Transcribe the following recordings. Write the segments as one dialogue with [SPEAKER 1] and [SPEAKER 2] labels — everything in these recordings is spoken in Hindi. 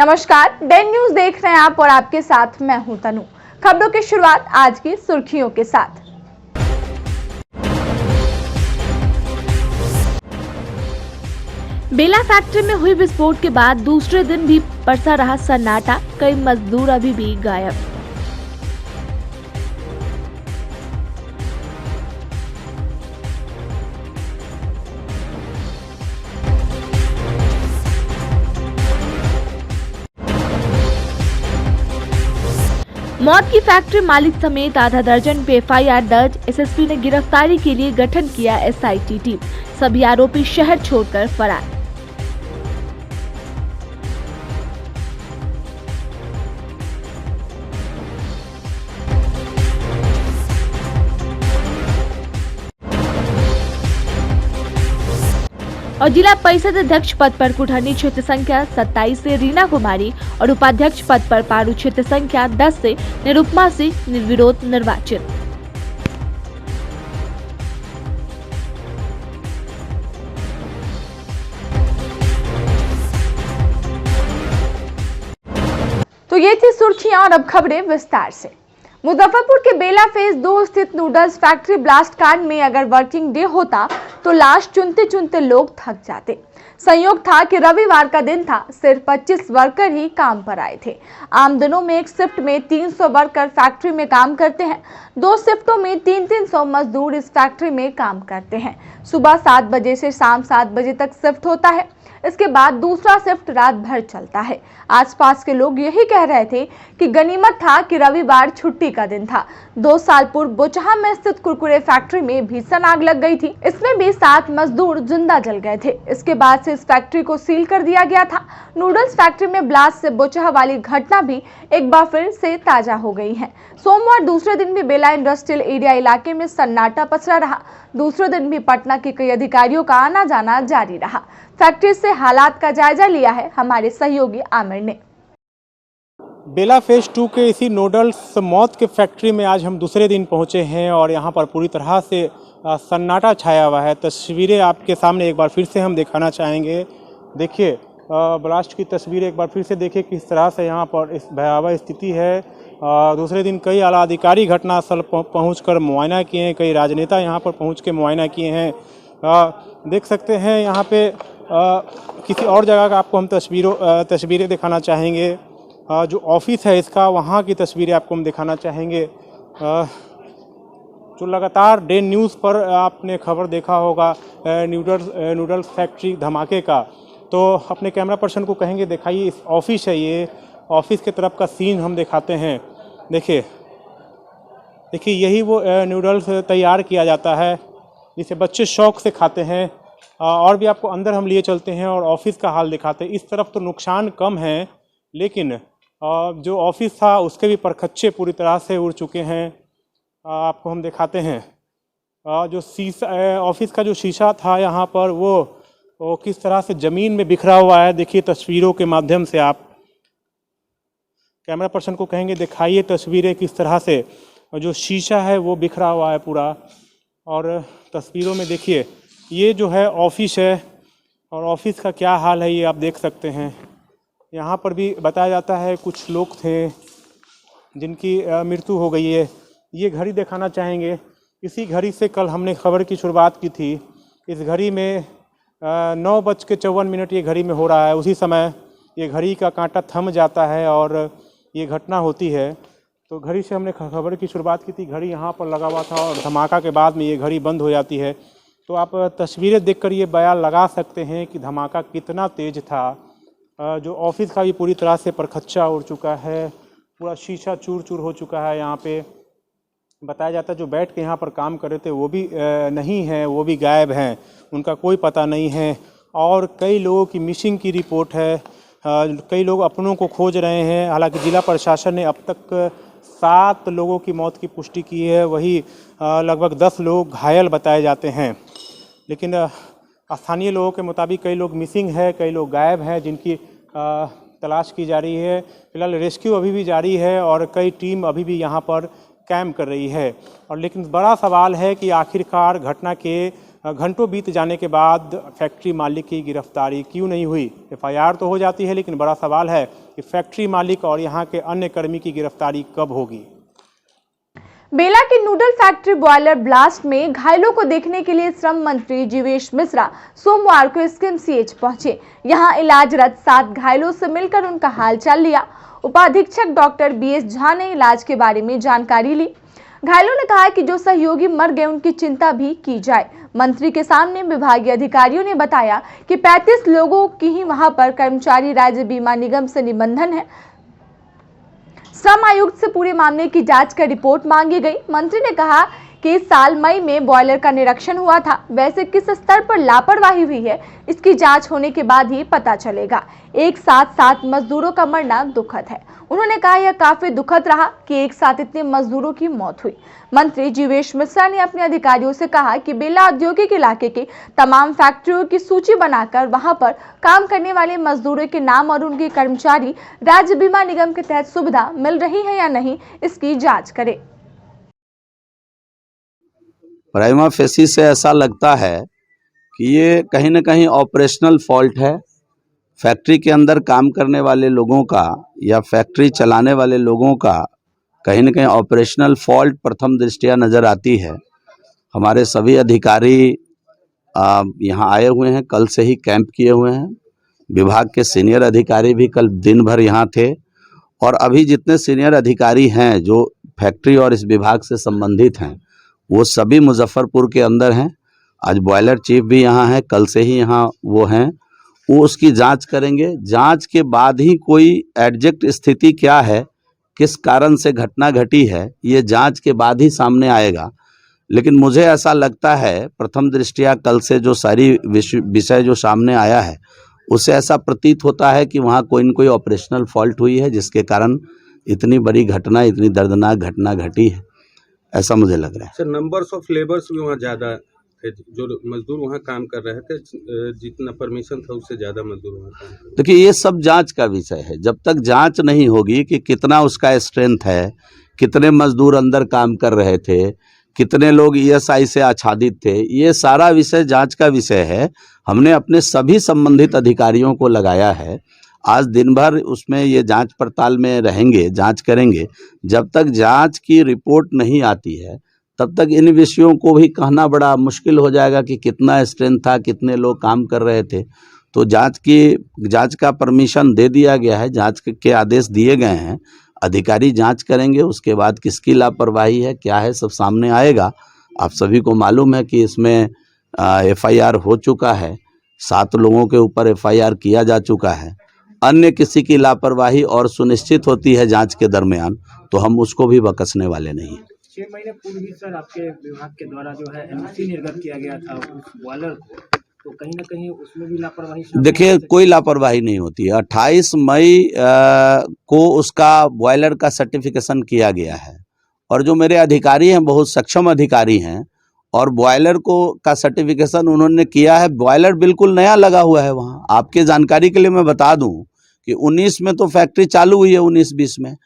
[SPEAKER 1] नमस्कार, डेन न्यूज देख रहे हैं आप और आपके साथ मैं हूं तनु। खबरों की शुरुआत आज की सुर्खियों के साथ।
[SPEAKER 2] बेला फैक्ट्री में हुई विस्फोट के बाद दूसरे दिन भी बरसा रहा सन्नाटा, कई मजदूर अभी भी गायब। मौत की फैक्ट्री मालिक समेत आधा दर्जन पे एफआईआर दर्ज। एसएसपी ने गिरफ्तारी के लिए गठन किया एसआईटी टीम। सभी आरोपी शहर छोड़कर फरार। और जिला परिषद अध्यक्ष पद पर कुठानी क्षेत्र संख्या 27 से रीना कुमारी और उपाध्यक्ष पद पर पारू क्षेत्र संख्या 10 से निरुपमा सिंह निर्विरोध निर्वाचित।
[SPEAKER 1] तो ये थी सुर्खियां और अब खबरें विस्तार से। मुजफ्फरपुर के बेला फेज 2 स्थित नूडल्स फैक्ट्री ब्लास्ट कांड में अगर वर्किंग डे होता तो लाश चुनते चुनते लोग थक जाते। संयोग था कि रविवार का दिन था, सिर्फ 25 वर्कर ही काम पर आए थे। आम दिनों में एक शिफ्ट में 300 वर्कर फैक्ट्री में काम करते हैं। 2 शिफ्टों में 300 मजदूर इस फैक्ट्री में काम करते हैं। सुबह 7 बजे से शाम 7 बजे तक शिफ्ट होता है। इसके बाद दूसरा शिफ्ट रात भर चलता है। आसपास के लोग यही कह रहे थे कि गनीमत था कि रविवार छुट्टी का दिन था। 2 साल पूर्व बोचहा में स्थित कुरकुरे फैक्ट्री में भीषण आग लग गई थी। इसमें भी 7 मजदूर जिंदा जल गए थे। इसके बाद से इस फैक्ट्री को सील कर दिया गया था। नूडल्स फैक्ट्री में ब्लास्ट से बोचहा वाली घटना भी एक बार फिर से ताजा हो गई है। सोमवार दूसरे दिन भी बेला इंडस्ट्रियल एरिया इलाके में सन्नाटा पसरा रहा। दूसरे दिन भी पटना के कई अधिकारियों का आना जाना जारी रहा। फैक्ट्री से हालात का जायजा लिया है हमारे सहयोगी आमिर ने।
[SPEAKER 3] बेला फेज 2 के इसी नूडल्स मौत के फैक्ट्री में आज हम दूसरे दिन पहुंचे हैं और यहां पर पूरी तरह से सन्नाटा छाया हुआ है। तस्वीरें आपके सामने एक बार फिर से हम दिखाना चाहेंगे। देखिए, ब्लास्ट की तस्वीरें एक बार फिर से देखिए किस तरह से यहां पर इस भयावह स्थिति है। दूसरे दिन कई आला अधिकारी घटनास्थल पहुंचकर मुआयना किए हैं, कई राजनेता यहां पर पहुंच के मुआयना किए हैं। देख सकते हैं यहाँ पे किसी और जगह का आपको हम तस्वीरें दिखाना चाहेंगे। जो ऑफिस है इसका, वहाँ की तस्वीरें आपको हम दिखाना चाहेंगे। जो लगातार डेन न्यूज़ पर आपने खबर देखा होगा नूडल्स फैक्ट्री धमाके का, तो अपने कैमरा पर्सन को कहेंगे दिखाइए, इस ऑफिस है, ये ऑफिस के तरफ का सीन हम दिखाते हैं। देखिए यही वो नूडल्स तैयार किया जाता है जिसे बच्चे शौक से खाते हैं। और भी आपको अंदर हम लिए चलते हैं और ऑफिस का हाल दिखाते हैं। इस तरफ तो नुकसान कम है, लेकिन जो ऑफिस था उसके भी परखच्चे पूरी तरह से उड़ चुके हैं। आपको हम दिखाते हैं जो शीशा, ऑफिस का जो शीशा था यहाँ पर वो किस तरह से ज़मीन में बिखरा हुआ है। देखिए तस्वीरों के माध्यम से आप कैमरा पर्सन को कहेंगे दिखाइए तस्वीरें किस तरह से जो शीशा है वो बिखरा हुआ है पूरा। और तस्वीरों में देखिए ये जो है ऑफिस है और ऑफिस का क्या हाल है ये आप देख सकते हैं। यहाँ पर भी बताया जाता है कुछ लोग थे जिनकी मृत्यु हो गई है। ये घड़ी दिखाना चाहेंगे। इसी घड़ी से कल हमने खबर की शुरुआत की थी। इस घड़ी में 9:54 ये घड़ी में हो रहा है। उसी समय ये घड़ी का कांटा थम जाता है और ये घटना होती है। तो घड़ी से हमने खबर की शुरुआत की थी। घड़ी यहाँ पर लगा हुआ था और धमाका के बाद में ये घड़ी बंद हो जाती है। तो आप तस्वीरें देखकर ये बयान लगा सकते हैं कि धमाका कितना तेज़ था। जो ऑफिस का भी पूरी तरह से परखच्चा उड़ चुका है, पूरा शीशा चूर चूर हो चुका है। यहाँ पे बताया जाता है जो बैठ के यहाँ पर काम कर रहे थे वो भी नहीं है, वो भी गायब हैं, उनका कोई पता नहीं है। और कई लोगों की मिसिंग की रिपोर्ट है। कई लोग अपनों को खोज रहे हैं। हालांकि जिला प्रशासन ने अब तक 7 लोगों की मौत की पुष्टि की है, वही लगभग 10 लोग घायल बताए जाते हैं। लेकिन स्थानीय लोगों के मुताबिक कई लोग मिसिंग है, कई लोग गायब हैं जिनकी तलाश की जा रही है। फिलहाल रेस्क्यू अभी भी जारी है और कई टीम अभी भी यहाँ पर कैम्प कर रही है। और लेकिन बड़ा सवाल है कि आखिरकार घटना के घंटों बीत जाने के बाद फैक्ट्री मालिक की गिरफ्तारी क्यों नहीं हुई? एफआईआर तो हो जाती है, लेकिन बड़ा सवाल है कि फैक्ट्री मालिक और यहाँ के अन्य कर्मी की गिरफ्तारी कब होगी?
[SPEAKER 1] बेला की नूडल फैक्ट्री बॉयलर ब्लास्ट में घायलों को देखने के लिए श्रम मंत्री जीवेश मिश्रा सोमवार को एसकेएमसीएच पहुंचे। यहां इलाजरत 7 घायलों से मिलकर उनका हालचाल लिया। उपाधीक्षक डॉक्टर बीएस झा ने इलाज के बारे में जानकारी ली। घायलों ने कहा कि जो सहयोगी मर गए उनकी चिंता भी की जाए। मंत्री के सामने विभागीय अधिकारियों ने बताया कि 35 लोगों की ही वहां पर कर्मचारी राज्य बीमा निगम से निबंधन है। श्रम आयुक्त से पूरे मामले की जांच कर रिपोर्ट मांगी गई। मंत्री ने कहा कि इस साल मई में बॉयलर का निरीक्षण हुआ था। वैसे किस स्तर पर लापरवाही हुई है, इसकी जांच होने के बाद ही पता चलेगा। एक साथ 7 मजदूरों का मरना दुखद है। उन्होंने कहा यह काफी दुखद रहा कि एक साथ इतने मजदूरों की मौत हुई। मंत्री जीवेश मिश्रा ने अपने अधिकारियों से कहा कि बेला औद्योगिक इलाके की तमाम फैक्ट्रियों की सूची बनाकर वहां पर काम करने वाले मजदूरों के नाम और उनके कर्मचारी राज्य बीमा निगम के तहत सुविधा मिल रही है या नहीं, इसकी जांच करे।
[SPEAKER 4] प्राइमा फेसी से ऐसा लगता है कि ये कहीं ना कहीं ऑपरेशनल फॉल्ट है। फैक्ट्री के अंदर काम करने वाले लोगों का या फैक्ट्री चलाने वाले लोगों का कहीं ना कहीं ऑपरेशनल फॉल्ट प्रथम दृष्टया नज़र आती है। हमारे सभी अधिकारी यहाँ आए हुए हैं, कल से ही कैंप किए हुए हैं। विभाग के सीनियर अधिकारी भी कल दिन भर यहाँ थे और अभी जितने सीनियर अधिकारी हैं जो फैक्ट्री और इस विभाग से संबंधित हैं वो सभी मुजफ्फरपुर के अंदर हैं। आज बॉयलर चीफ भी यहाँ है, कल से ही यहाँ वो हैं। वो उसकी जांच करेंगे। जांच के बाद ही कोई एग्जैक्ट स्थिति क्या है, किस कारण से घटना घटी है, ये जांच के बाद ही सामने आएगा। लेकिन मुझे ऐसा लगता है प्रथम दृष्टया कल से जो सारी विषय जो सामने आया है उससे ऐसा प्रतीत होता है कि वहाँ कोई न कोई ऑपरेशनल फॉल्ट हुई है जिसके कारण इतनी बड़ी घटना, इतनी दर्दनाक घटना घटी है, ऐसा मुझे लग रहा है।
[SPEAKER 5] सर, नंबर्स ऑफ लेबर्स भी वहाँ ज़्यादा थे, जो मजदूर वहाँ काम कर रहे थे, जितना परमिशन था उससे ज़्यादा मजदूर वहाँ काम कर रहे थे।
[SPEAKER 4] देखिए ये सब जांच का विषय है। जब तक जांच नहीं होगी कि कितना उसका स्ट्रेंथ है, कितने मजदूर अंदर काम कर रहे थे, कितने लोग ईएसआई से आच्छादित थे, ये सारा विषय जांच का विषय है। हमने अपने सभी संबंधित अधिकारियों को लगाया है। आज दिन भर उसमें ये जांच पड़ताल में रहेंगे, जांच करेंगे। जब तक जांच की रिपोर्ट नहीं आती है तब तक इन विषयों को भी कहना बड़ा मुश्किल हो जाएगा कि कितना स्ट्रेंथ था, कितने लोग काम कर रहे थे। तो जांच का परमिशन दे दिया गया है, जांच के आदेश दिए गए हैं। अधिकारी जांच करेंगे, उसके बाद किसकी लापरवाही है, क्या है, सब सामने आएगा। आप सभी को मालूम है कि इसमें एफआईआर हो चुका है, 7 लोगों के ऊपर एफआईआर किया जा चुका है। अन्य किसी की लापरवाही और सुनिश्चित होती है जांच के दरमियान तो हम उसको भी बख्शने वाले नहीं।
[SPEAKER 6] 6 महीने पूर्व ही सर आपके विभाग के द्वारा जो है एनओसी निर्गत किया गया था उस बॉयलर को, तो कहीं ना कहीं उसमें भी लापरवाही।
[SPEAKER 4] देखिए कोई लापरवाही नहीं होती है। 28 मई को उसका बॉयलर का सर्टिफिकेशन किया गया है और जो मेरे अधिकारी हैं बहुत सक्षम अधिकारी हैं और बॉयलर को का सर्टिफिकेशन उन्होंने किया है। बॉयलर बिल्कुल नया लगा हुआ है वहाँ। आपके जानकारी के लिए मैं बता दूं कि 19 में तो फैक्ट्री चालू हुई है, 19-20 में,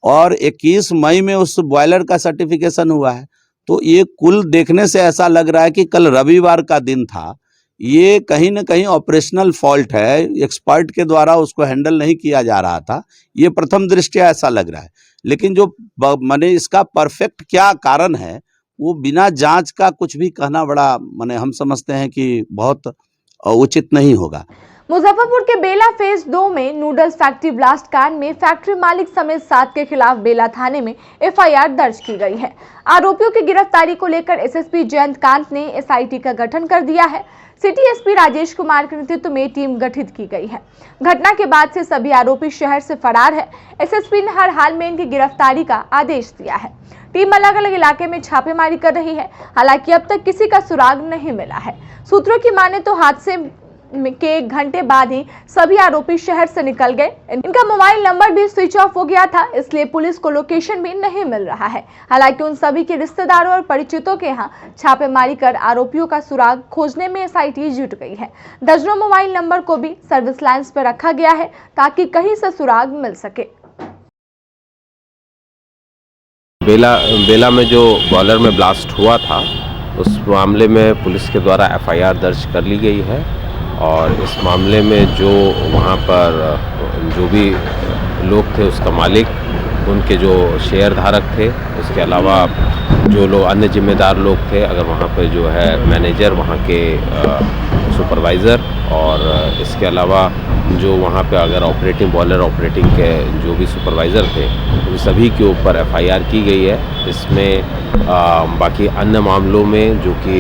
[SPEAKER 4] और 21 मई में उस बॉयलर का सर्टिफिकेशन हुआ है। तो ये कुल देखने से ऐसा लग रहा है कि कल रविवार का दिन था। ये कहीं ना कहीं ऑपरेशनल फॉल्ट है, एक्सपर्ट के द्वारा उसको हैंडल नहीं किया जा रहा था, ये प्रथम दृष्टया ऐसा लग रहा है। लेकिन जो माने इसका परफेक्ट क्या कारण है वो बिना जांच का कुछ भी कहना बड़ा माने हम समझते हैं कि बहुत उचित नहीं होगा।
[SPEAKER 1] मुजफ्फरपुर के बेला फेज 2 में नूडल्स फैक्ट्री ब्लास्ट कांड में फैक्ट्री मालिक समेत 7 के खिलाफ बेला थाने में एफआईआर दर्ज की गई है। आरोपियों की गिरफ्तारी को लेकर एसएसपी जयंत कांत ने एसआईटी का गठन कर दिया है। सिटी एसपी राजेश कुमार के नेतृत्व में टीम गठित की गई है। घटना के बाद से सभी आरोपी शहर से फरार है। एसएसपी ने हर हाल में इनकी गिरफ्तारी का आदेश दिया है। टीम अलग अलग इलाके में छापेमारी कर रही है। हालांकि अब तक किसी का सुराग नहीं मिला है। सूत्रों की माने तो हादसे के 1 घंटे बाद ही सभी आरोपी शहर से निकल गए। इनका मोबाइल नंबर भी स्विच ऑफ हो गया था, इसलिए पुलिस को लोकेशन भी नहीं मिल रहा है। हालांकि उन सभी के रिश्तेदारों और परिचितों के यहाँ छापेमारी कर आरोपियों का सुराग खोजने में एसआईटी जुट गई है। दर्जनों मोबाइल नंबर को भी सर्विस लाइंस पर रखा गया है ताकि कहीं से सुराग मिल सके।
[SPEAKER 7] बेला में जो बॉयलर में ब्लास्ट हुआ था उस मामले में पुलिस के द्वारा FIR दर्ज कर ली गई है और इस मामले में जो वहाँ पर जो भी लोग थे उसका मालिक, उनके जो शेयर धारक थे, उसके अलावा जो लोग अन्य जिम्मेदार लोग थे, अगर वहाँ पर जो है मैनेजर, वहाँ के सुपरवाइज़र और इसके अलावा जो वहाँ पे अगर बॉयलर ऑपरेटिंग के जो भी सुपरवाइज़र थे, उन सभी के ऊपर FIR की गई है। इसमें बाकी अन्य मामलों में जो कि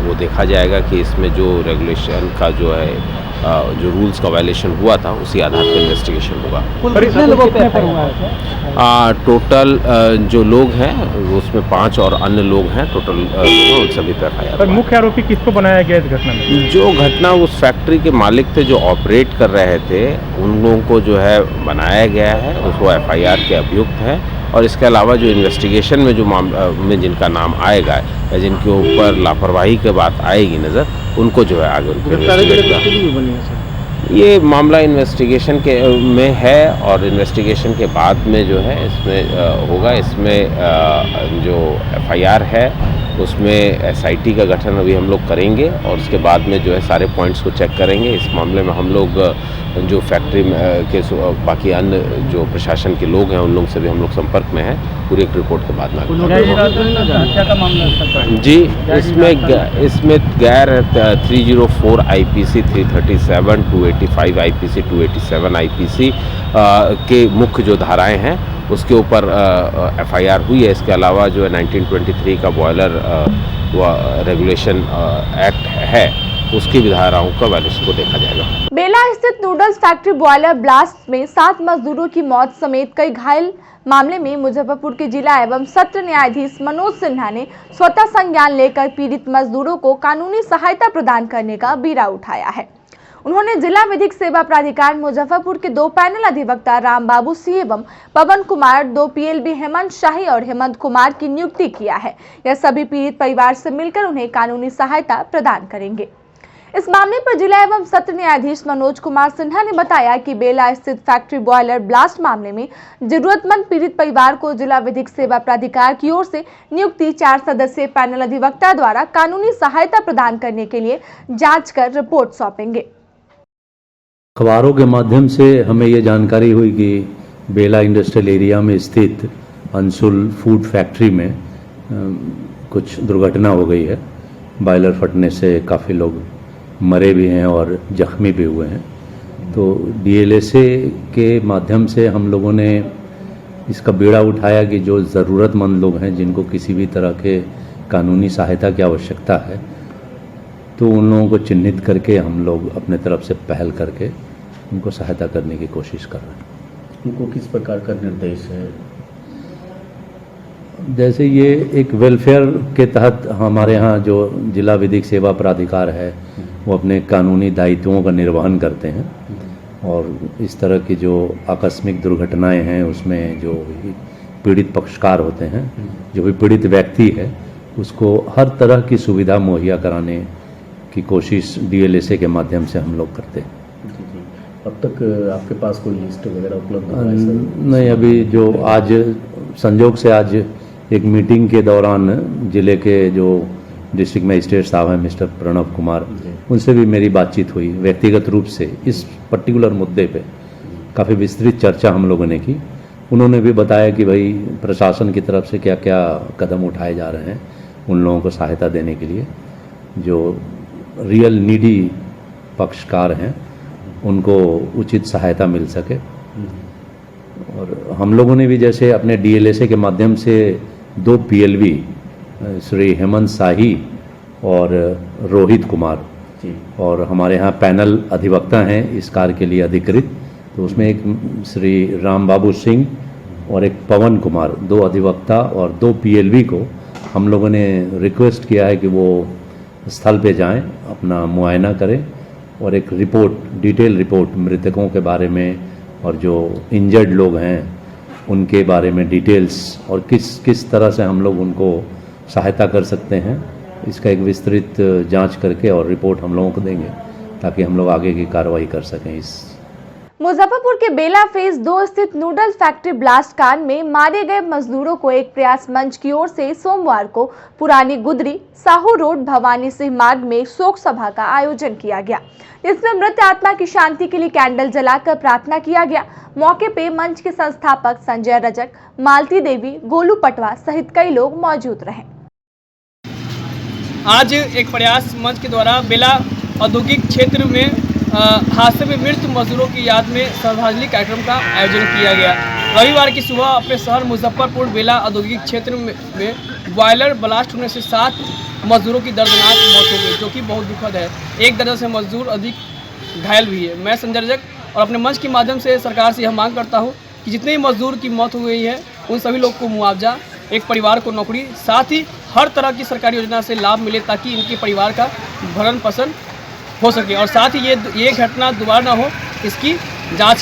[SPEAKER 7] वो देखा जाएगा कि इसमें जो रेगुलेशन का जो है जो रूल्स का वायलेशन हुआ था उसी आधार पर इन्वेस्टिगेशन होगा।
[SPEAKER 6] कितने लोगों पर हुआ है?
[SPEAKER 7] टोटल जो लोग हैं उसमें 5 और अन्य लोग हैं, टोटल उन सभी पर FIR।
[SPEAKER 3] पर मुख्य आरोपी किसको बनाया गया इस घटना में?
[SPEAKER 7] जो घटना उस फैक्ट्री के मालिक थे जो ऑपरेट कर रहे थे, उन लोगों को जो है बनाया गया है, उसको FIR के अभियुक्त है। और इसके अलावा जो इन्वेस्टिगेशन में जो में जिनका नाम आएगा या जिनके ऊपर लापरवाही के बात आएगी नज़र, उनको जो है आगे ये मामला इन्वेस्टिगेशन के में है और इन्वेस्टिगेशन के बाद में जो है इसमें होगा। इसमें जो FIR है उसमें SIT का गठन अभी हम लोग करेंगे और उसके बाद में जो है सारे पॉइंट्स को चेक करेंगे। इस मामले में हम लोग जो फैक्ट्री के बाकी अन्य जो प्रशासन के लोग हैं उन लोगों से भी हम लोग संपर्क में हैं। पूरी एक रिपोर्ट के बाद में जी इसमें गैर 304 IPC 337 285 IPC 287 IPC के मुख्य जो धाराएं हैं उसके ऊपर FIR हुई है। इसके अलावा जो है 1923 का बॉयलर रेगुलेशन एक्ट है उसकी भी धाराओं का वायलेशन को देखा जाएगा।
[SPEAKER 1] बेला स्थित नूडल्स फैक्ट्री बॉयलर ब्लास्ट में 7 मजदूरों की मौत समेत कई घायल मामले में मुजफ्फरपुर के जिला एवं सत्र न्यायाधीश मनोज सिन्हा ने स्वतः संज्ञान लेकर पीड़ित मजदूरों को कानूनी सहायता प्रदान करने का बीड़ा उठाया है। उन्होंने जिला विधिक सेवा प्राधिकार मुजफ्फरपुर के 2 पैनल अधिवक्ता रामबाबू सिंह एवं पवन कुमार, 2 PLB हेमंत शाही और हेमंत कुमार की नियुक्ति किया है। यह सभी पीड़ित परिवार से मिलकर उन्हें कानूनी सहायता प्रदान करेंगे। इस मामले पर जिला एवं सत्र न्यायाधीश मनोज कुमार सिन्हा ने बताया कि बेला स्थित फैक्ट्री बॉयलर ब्लास्ट मामले में जरूरतमंद पीड़ित परिवार को जिला विधिक सेवा प्राधिकार की ओर से नियुक्ति 4 सदस्यीय पैनल अधिवक्ता द्वारा कानूनी सहायता प्रदान करने के लिए जांच कर रिपोर्ट सौंपेंगे।
[SPEAKER 8] अखबारों के माध्यम से हमें ये जानकारी हुई कि बेला इंडस्ट्रियल एरिया में स्थित अंशुल फूड फैक्ट्री में कुछ दुर्घटना हो गई है। बॉयलर फटने से काफ़ी लोग मरे भी हैं और जख्मी भी हुए हैं। तो DLSA के माध्यम से हम लोगों ने इसका बीड़ा उठाया कि जो ज़रूरतमंद लोग हैं जिनको किसी भी तरह के कानूनी सहायता की आवश्यकता है, तो उन लोगों को चिन्हित करके हम लोग अपने तरफ से पहल करके उनको सहायता करने की कोशिश कर रहे हैं।
[SPEAKER 9] उनको किस प्रकार का निर्देश है?
[SPEAKER 8] जैसे ये एक वेलफेयर के तहत हमारे यहाँ जो जिला विधिक सेवा प्राधिकार है वो अपने कानूनी दायित्वों का निर्वहन करते हैं और इस तरह की जो आकस्मिक दुर्घटनाएं हैं उसमें जो पीड़ित पक्षकार होते हैं, जो भी पीड़ित व्यक्ति है, उसको हर तरह की सुविधा मुहैया कराने की कोशिश DLSA के माध्यम से हम लोग करते हैं।
[SPEAKER 9] अब तक आपके पास कोई लिस्ट वगैरह उपलब्ध है?
[SPEAKER 8] नहीं, अभी जो आज संजोग से आज एक मीटिंग के दौरान जिले के जो डिस्ट्रिक्ट मजिस्ट्रेट साहब हैं मिस्टर प्रणव कुमार, उनसे भी मेरी बातचीत हुई व्यक्तिगत रूप से इस पर्टिकुलर मुद्दे पे काफ़ी विस्तृत चर्चा हम लोगों ने की। उन्होंने भी बताया कि भाई प्रशासन की तरफ से क्या क्या कदम उठाए जा रहे हैं उन लोगों को सहायता देने के लिए, जो रियल नीडी पक्षकार हैं उनको उचित सहायता मिल सके। और हम लोगों ने भी जैसे अपने DLSA के माध्यम से 2 PLB श्री हेमंत शाही और रोहित कुमार और हमारे यहाँ पैनल अधिवक्ता हैं इस कार्य के लिए अधिकृत, तो उसमें एक श्री रामबाबू सिंह और एक पवन कुमार, 2 अधिवक्ता और 2 PLB को हम लोगों ने रिक्वेस्ट किया है कि वो स्थल पे जाएं, अपना मुआयना करें और एक रिपोर्ट, डिटेल रिपोर्ट मृतकों के बारे में और जो इंजर्ड लोग हैं उनके बारे में डिटेल्स और किस तरह से हम लोग उनको सहायता कर सकते हैं, इसका एक विस्तृत जांच करके और रिपोर्ट हम लोगों को देंगे ताकि हम लोग आगे की कार्रवाई कर सकें। इस
[SPEAKER 1] मुजफ्फरपुर के बेला फेज 2 स्थित नूडल्स फैक्ट्री ब्लास्ट कांड में मारे गए मजदूरों को एक प्रयास मंच की ओर से सोमवार को पुरानी गुदरी साहू रोड भवानी सिंह मार्ग में शोक सभा का आयोजन किया गया, जिसमें मृत आत्मा की शांति के लिए कैंडल जलाकर प्रार्थना किया गया। मौके पे मंच के संस्थापक संजय रजक, मालती देवी, गोलू पटवा सहित कई लोग मौजूद रहे।
[SPEAKER 10] आज एक प्रयास मंच के द्वारा बेला औद्योगिक क्षेत्र में हादसे में मृत मजदूरों की याद में श्रद्धांजलि कार्यक्रम का आयोजन किया गया। रविवार की सुबह अपने शहर मुजफ्फरपुर बेला औद्योगिक क्षेत्र में बॉयलर ब्लास्ट होने से 7 मजदूरों की दर्दनाक मौत हो गई, जो कि बहुत दुखद है। एक दर्जन से मजदूर अधिक घायल भी है। मैं संजय रजक और अपने मंच के माध्यम से सरकार से यह मांग करता हूँ कि जितने भी मजदूर की मौत हो गई है उन सभी लोग को मुआवजा, एक परिवार को नौकरी, साथ ही हर तरह की सरकारी योजना से लाभ मिले ताकि इनके परिवार का भरण पोषण हो सके और साथ ही ये घटना दोबारा ना हो, इसकी जांच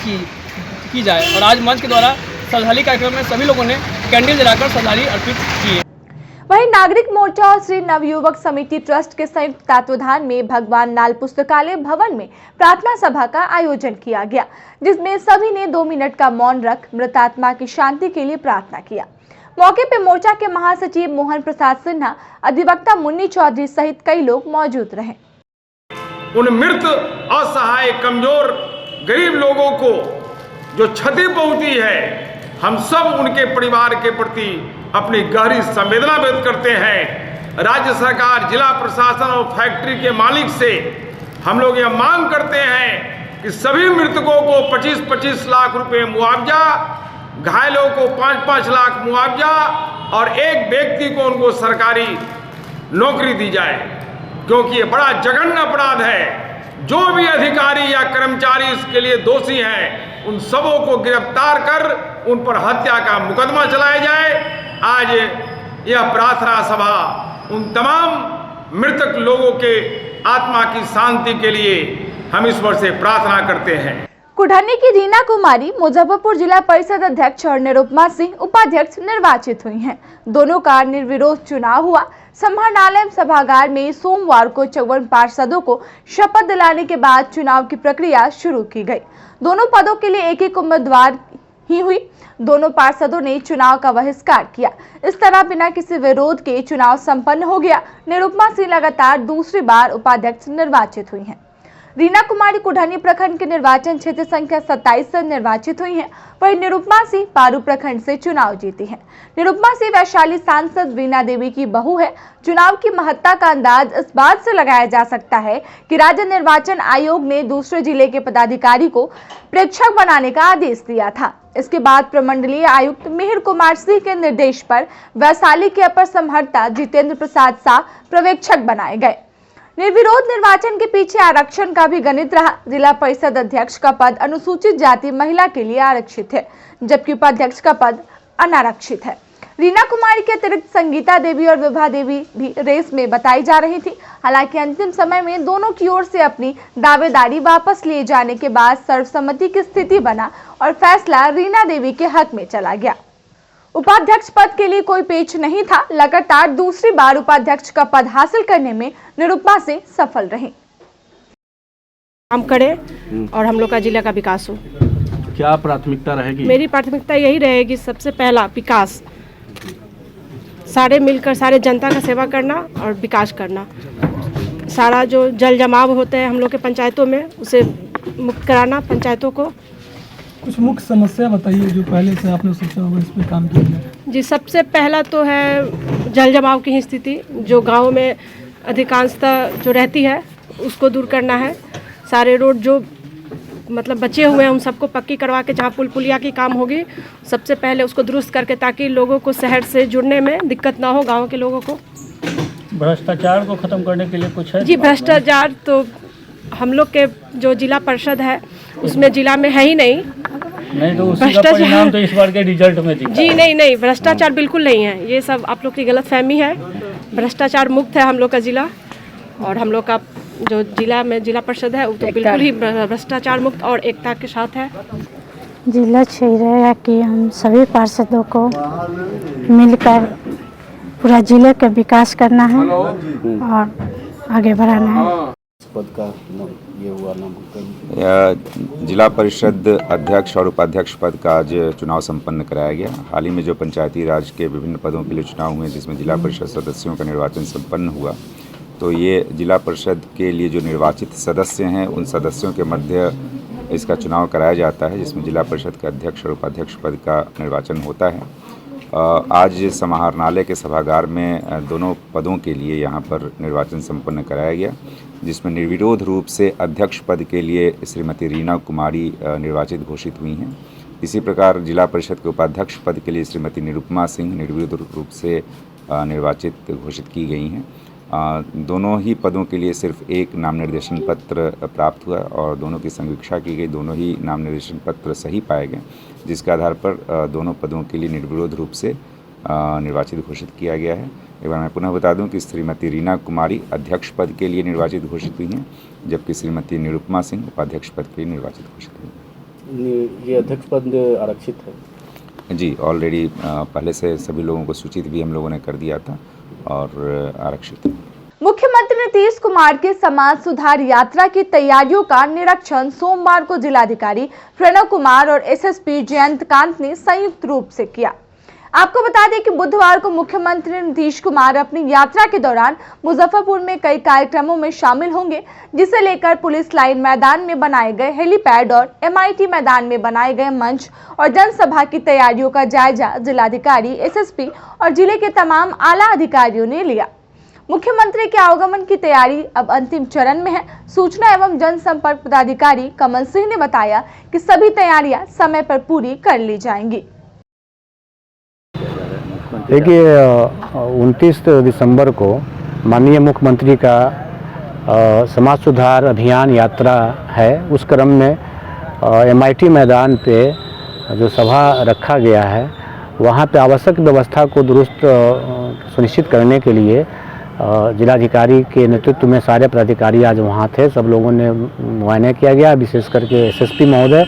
[SPEAKER 10] की जाए। और आज मंच के द्वारा श्रद्धांजलि कार्यक्रम में सभी लोगों ने कैंडल जलाकर श्रद्धांजलि अर्पित की है।
[SPEAKER 1] वहीं नागरिक मोर्चा और श्री नवयुवक समिति ट्रस्ट के संयुक्त तत्वाधान में भगवान लाल पुस्तकालय भवन में प्रार्थना सभा का आयोजन किया गया, जिसमें सभी ने 2 मिनट का मौन रख मृत आत्मा की शांति के लिए प्रार्थना किया। मौके पर मोर्चा के महासचिव मोहन प्रसाद सिन्हा, अधिवक्ता मुन्नी चौधरी सहित कई लोग मौजूद रहे।
[SPEAKER 11] उन मृत असहाय कमजोर गरीब लोगों को जो क्षति पहुंची है, हम सब उनके परिवार के प्रति अपनी गहरी संवेदना व्यक्त करते हैं। राज्य सरकार, जिला प्रशासन और फैक्ट्री के मालिक से हम लोग यह मांग करते हैं कि सभी मृतकों को 25-25 लाख रुपए मुआवजा, घायलों को 5-5 लाख मुआवजा और एक व्यक्ति को उनको सरकारी नौकरी दी जाए, क्योंकि ये बड़ा जघन्य अपराध है। जो भी अधिकारी या कर्मचारी इसके लिए दोषी हैं, उन सबों को गिरफ्तार कर उन पर हत्या का मुकदमा चलाया जाए। आज यह प्रार्थना सभा उन तमाम मृतक लोगों के आत्मा की शांति के लिए हम ईश्वर से प्रार्थना करते हैं।
[SPEAKER 1] कुढ़नी की रीना कुमारी मुजफ्फरपुर जिला परिषद अध्यक्ष और निरुपमा सिंह उपाध्यक्ष निर्वाचित हुई हैं। दोनों का निर्विरोध चुनाव हुआ। समाहरणालय सभागार में सोमवार को 54 पार्षदों को शपथ दिलाने के बाद चुनाव की प्रक्रिया शुरू की गई। दोनों पदों के लिए एक उम्मीदवार ही हुई। दोनों पार्षदों ने चुनाव का बहिष्कार किया। इस तरह बिना किसी विरोध के चुनाव संपन्न हो गया। निरुपमा सिंह लगातार दूसरी बार उपाध्यक्ष निर्वाचित हुई हैं। रीना कुमारी कुढ़नी प्रखंड के निर्वाचन क्षेत्र संख्या 27 से निर्वाचित हुई हैं। वहीं निरुपमा सिंह पारू प्रखंड से चुनाव जीती हैं। निरुपमा सिंह वैशाली सांसद रीना देवी की बहू है। चुनाव की महत्ता का अंदाज इस बात से लगाया जा सकता है कि राज्य निर्वाचन आयोग ने दूसरे जिले के पदाधिकारी को प्रेक्षक बनाने का आदेश दिया था। इसके बाद प्रमंडलीय आयुक्त मिहिर कुमार सिंह के निर्देश पर वैशाली के अपर समहर्ता जितेंद्र प्रसाद शाह पर्यवेक्षक बनाए गए। निर्विरोध निर्वाचन के पीछे आरक्षण का भी गणित रहा। जिला परिषद अध्यक्ष का पद अनुसूचित जाति महिला के लिए आरक्षित है, जबकि उपाध्यक्ष का पद अनारक्षित है। रीना कुमारी के अतिरिक्त संगीता देवी और विभा देवी भी रेस में बताई जा रही थी। हालांकि अंतिम समय में दोनों की ओर से अपनी दावेदारी वापस लिए जाने के बाद सर्वसम्मति की स्थिति बना और फैसला रीना देवी के हक में चला गया। उपाध्यक्ष पद के लिए कोई पेच नहीं था। लगातार दूसरी बार उपाध्यक्ष का पद हासिल करने में निरुपमा से सफल रही।
[SPEAKER 12] काम करे और हम लोग का जिला का विकास हो।
[SPEAKER 9] क्या प्राथमिकता रहेगी?
[SPEAKER 12] मेरी प्राथमिकता यही रहेगी, सबसे पहला विकास, सारे मिलकर सारे जनता का सेवा करना और विकास करना। सारा जो जल जमाव होते हैं हम लोग के पंचायतों में, उसे मुक्त कराना पंचायतों को।
[SPEAKER 13] कुछ मुख्य समस्या बताइए जो पहले से आपने सोचा होगा इस पे काम किया जाए।
[SPEAKER 12] जी, सबसे पहला तो है जल जमाव की ही स्थिति जो गांव में अधिकांशतः जो रहती है उसको दूर करना है। सारे रोड जो मतलब बचे हुए हैं उन सबको पक्की करवा के, जहाँ पुल पुलिया की काम होगी सबसे पहले उसको दुरुस्त करके, ताकि लोगों को शहर से जुड़ने में दिक्कत ना हो, गाँव के लोगों को।
[SPEAKER 13] भ्रष्टाचार को खत्म करने के लिए कुछ है?
[SPEAKER 12] जी, भ्रष्टाचार तो हम लोग के जो जिला परिषद है उसमें जिला में है ही नहीं
[SPEAKER 13] तो उसी का परिणाम तो इस बार के रिजल्ट में दिखा।
[SPEAKER 12] जी नहीं, भ्रष्टाचार बिल्कुल नहीं है। ये सब आप लोग की गलतफहमी है। भ्रष्टाचार मुक्त है हम लोग का जिला, और हम लोग का जो जिला में जिला परिषद है वो तो बिल्कुल ही भ्रष्टाचार मुक्त और एकता के साथ है।
[SPEAKER 14] जिला यही रहेगा कि हम सभी पार्षदों को मिलकर पूरा जिले का विकास करना है और आगे बढ़ाना है।
[SPEAKER 9] पद का ये हुआ नामांकन?
[SPEAKER 15] जिला परिषद अध्यक्ष और उपाध्यक्ष पद का आज चुनाव संपन्न कराया गया। हाल ही में जो पंचायती राज के विभिन्न पदों के लिए चुनाव हुए जिसमें जिला परिषद सदस्यों का निर्वाचन संपन्न हुआ, तो ये जिला परिषद के लिए जो निर्वाचित सदस्य हैं उन सदस्यों के मध्य इसका चुनाव कराया जाता है, जिसमें जिला परिषद के अध्यक्ष और उपाध्यक्ष पद का निर्वाचन होता है। आज समाहरणालय के सभागार में दोनों पदों के लिए यहाँ पर निर्वाचन संपन्न कराया गया, जिसमें निर्विरोध रूप से अध्यक्ष पद के लिए श्रीमती रीना कुमारी निर्वाचित घोषित हुई हैं। इसी प्रकार जिला परिषद के उपाध्यक्ष पद के लिए श्रीमती निरुपमा सिंह निर्विरोध रूप से निर्वाचित घोषित की गई हैं। दोनों ही पदों के लिए सिर्फ एक नाम निर्देशन पत्र प्राप्त हुआ और दोनों की संवीक्षा की गई। दोनों ही नाम निर्देशन पत्र सही पाए गए, जिसके आधार पर दोनों पदों के लिए निर्विरोध रूप से निर्वाचित घोषित किया गया है। एक बार मैं पुनः बता दूं कि श्रीमती रीना कुमारी अध्यक्ष पद के लिए निर्वाचित घोषित हुई हैं, जबकि श्रीमती निरुपमा सिंह उपाध्यक्ष पद के लिए निर्वाचित घोषित हुई।
[SPEAKER 9] ये अध्यक्ष पद आरक्षित है?
[SPEAKER 15] जी, ऑलरेडी पहले से सभी लोगों को सूचित भी हम लोगों ने कर दिया था और आरक्षित है।
[SPEAKER 1] मुख्यमंत्री नीतीश कुमार के समाज सुधार यात्रा की तैयारियों का निरीक्षण सोमवार को जिलाधिकारी प्रणव कुमार और एसएसपी जयंतकांत ने संयुक्त रूप से किया। आपको बता दें कि बुधवार को मुख्यमंत्री नीतीश कुमार अपनी यात्रा के दौरान मुजफ्फरपुर में कई कार्यक्रमों में शामिल होंगे, जिसे लेकर पुलिस लाइन मैदान में बनाए गए हेलीपैड और MIT मैदान में बनाए गए मंच और जनसभा की तैयारियों का जायजा जिलाधिकारी, एसएसपी और जिले के तमाम आला अधिकारियों ने लिया। मुख्यमंत्री के आगमन की तैयारी अब अंतिम चरण में है। सूचना एवं जनसंपर्क पदाधिकारी कमल सिंह ने बताया कि सभी तैयारियां समय पर पूरी कर ली जाएंगी।
[SPEAKER 16] देखिए, 29 दिसंबर को माननीय मुख्यमंत्री का समाज सुधार अभियान यात्रा है। उस क्रम में MIT मैदान पे जो सभा रखा गया है, वहाँ पे आवश्यक व्यवस्था को दुरुस्त सुनिश्चित करने के लिए जिलाधिकारी के नेतृत्व में सारे पदाधिकारी आज वहाँ थे। सब लोगों ने मुआयना किया गया, विशेष करके SSP महोदय